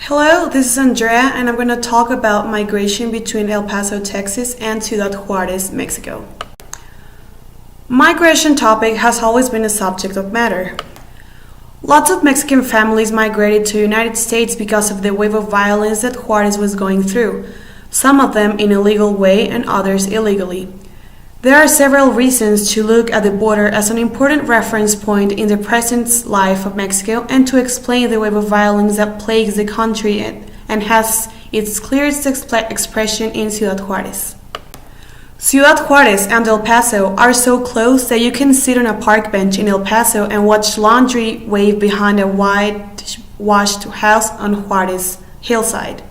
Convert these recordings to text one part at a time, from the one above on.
Hello, this is Andrea, and I'm going to talk about migration between El Paso, Texas, and Ciudad Juarez, Mexico. Migration topic has always been a subject of matter. Lots of Mexican families migrated to the United States because of the wave of violence that Juarez was going through, some of them in a legal way and others illegally. There are several reasons to look at the border as an important reference point in the present life of Mexico and to explain the wave of violence that plagues the country and has its clearest expression in Ciudad Juarez. Ciudad Juarez and El Paso are so close that you can sit on a park bench in El Paso and watch laundry wave behind a whitewashed house on Juarez hillside.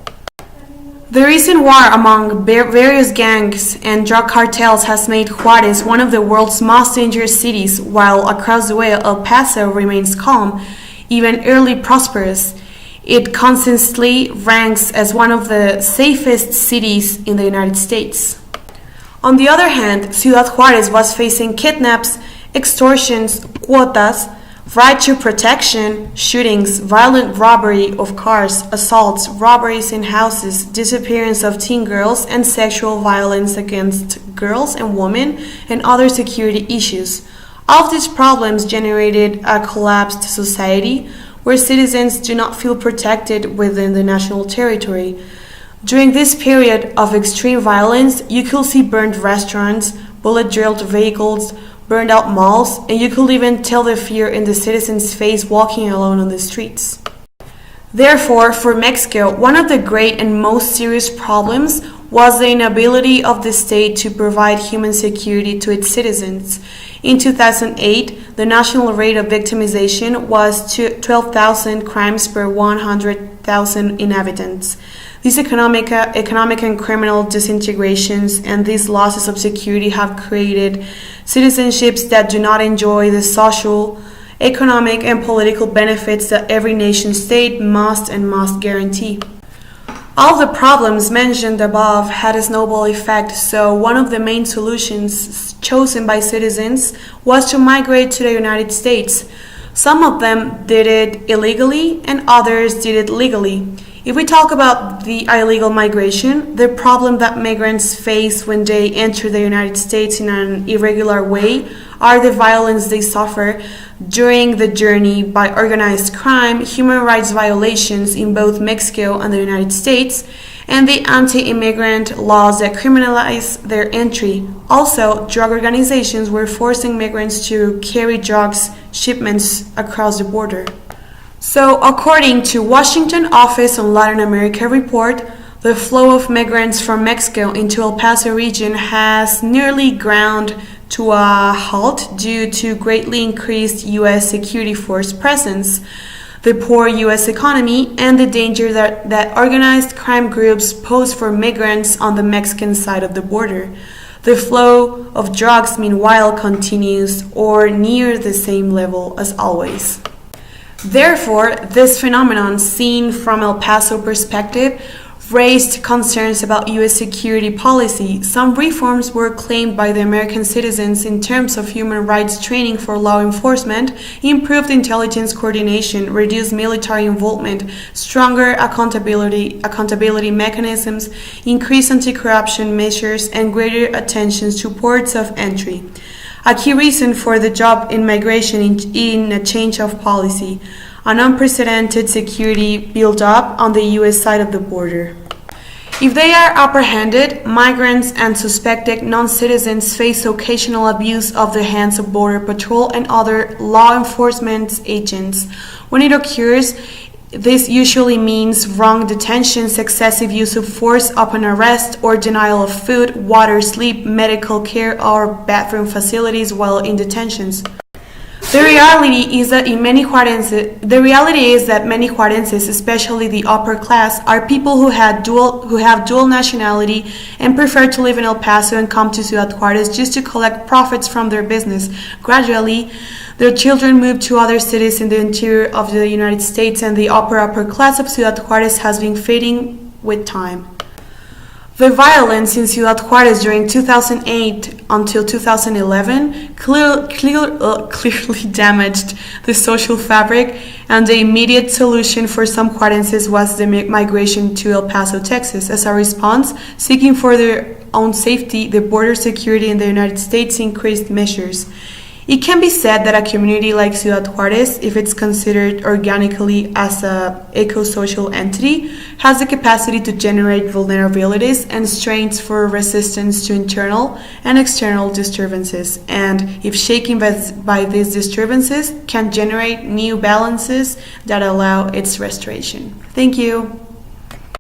The recent war among various gangs and drug cartels has made Juarez one of the world's most dangerous cities, while across the way El Paso remains calm, even early prosperous. It constantly ranks as one of the safest cities in the United States. On the other hand, Ciudad Juarez was facing kidnaps, extortions, quotas, right to protection, shootings, violent robbery of cars, assaults, robberies in houses, disappearance of teen girls, and sexual violence against girls and women, and other security issues. All of these problems generated a collapsed society where citizens do not feel protected within the national territory. During this period of extreme violence, you could see burned restaurants, bullet-drilled vehicles, burned out malls, and you could even tell the fear in the citizens' face walking alone on the streets. Therefore, for Mexico, one of the great and most serious problems was the inability of the state to provide human security to its citizens. In 2008, the national rate of victimization was 12,000 crimes per 100,000 inhabitants. These economic and criminal disintegrations and these losses of security have created citizenships that do not enjoy the social, economic, and political benefits that every nation state must guarantee. All the problems mentioned above had a snowball effect, so one of the main solutions chosen by citizens was to migrate to the United States. Some of them did it illegally and others did it legally. If we talk about the illegal migration, the problem that migrants face when they enter the United States in an irregular way are the violence they suffer during the journey by organized crime, human rights violations in both Mexico and the United States, and the anti-immigrant laws that criminalize their entry. Also, drug organizations were forcing migrants to carry drugs shipments across the border. So, according to Washington Office on Latin America report, the flow of migrants from Mexico into El Paso region has nearly ground to a halt due to greatly increased U.S. security force presence, the poor U.S. economy, and the danger that organized crime groups pose for migrants on the Mexican side of the border. The flow of drugs, meanwhile, continues or near the same level as always. Therefore, this phenomenon, seen from El Paso perspective, raised concerns about U.S. security policy. Some reforms were claimed by the American citizens in terms of human rights training for law enforcement, improved intelligence coordination, reduced military involvement, stronger accountability mechanisms, increased anti-corruption measures, and greater attention to ports of entry. A key reason for the jump in migration in a change of policy, an unprecedented security built up on the U.S. side of the border. If they are apprehended, migrants and suspected non-citizens face occasional abuse of the hands of Border Patrol and other law enforcement agents. When it occurs, this usually means wrong detentions, excessive use of force upon arrest, or denial of food, water, sleep, medical care, or bathroom facilities while in detentions. The reality is that many Juarenses, especially the upper class, are people who have dual nationality and prefer to live in El Paso and come to Ciudad Juarez just to collect profits from their business. Gradually, their children move to other cities in the interior of the United States, and the upper class of Ciudad Juarez has been fading with time. The violence in Ciudad Juarez during 2008 until 2011 clearly damaged the social fabric, and the immediate solution for some Juarezes was the migration to El Paso, Texas. As a response, seeking for their own safety, the border security in the United States increased measures. It can be said that a community like Ciudad Juarez, if it's considered organically as a eco-social entity, has the capacity to generate vulnerabilities and strengths for resistance to internal and external disturbances, and if shaken by these disturbances, can generate new balances that allow its restoration. Thank you.